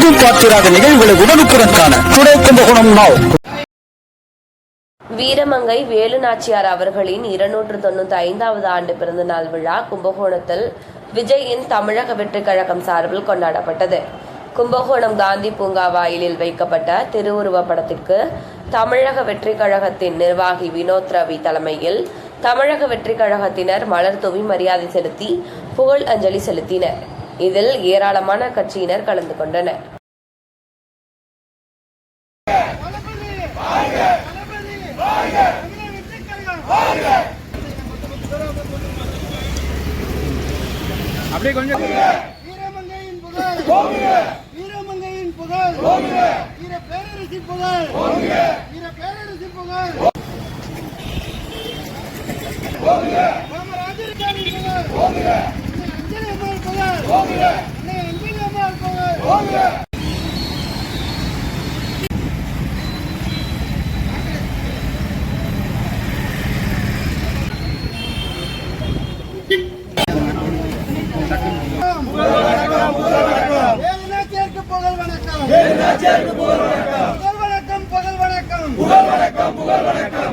எங்கும் பார்த்திராத நிகழ்வுகளை உடனுக்குடன் காண டுடே கும்பகோணம் நாவ். வீரமங்கை வேலுநாச்சியார் அவர்களின் 295வது ஆண்டு பிறந்தநாள் விழா கும்பகோணத்தில் விஜயின் தமிழக வெற்றிக் கழகம் சார்பில் கொண்டாடப்பட்டது. கும்பகோணம் காந்தி பூங்கா வாயிலில் வைக்கப்பட்ட திருவுருவப் படத்திற்கு தமிழக வெற்றிக் கழகத்தின் நிர்வாகி வினோத் ரவி தலைமையில் தமிழக வெற்றிக் கழகத்தினர் மலர் தூவி மரியாதை செலுத்தி புகழ் அஞ்சலி செலுத்தினர். இதில் ஏராளமான கட்சியினர் கலந்து கொண்டனர். அப்படியே கொஞ்சம் வீரமங்கையின் புகழ், வீரமங்கையின் புகழ், வீர பேரரசி புகழ், வீர பேரரசி புகழ், ராமராஜரின் புகழ், அஞ்சலி அம்மாள் புகழ், அஞ்சலி அம்மாள் புகழ். புகழ் வணக்கம், புகழ் வணக்கம், புகழ் வணக்கம், புகழ் வணக்கம், புகழ் வணக்கம், புகழ் வணக்கம்.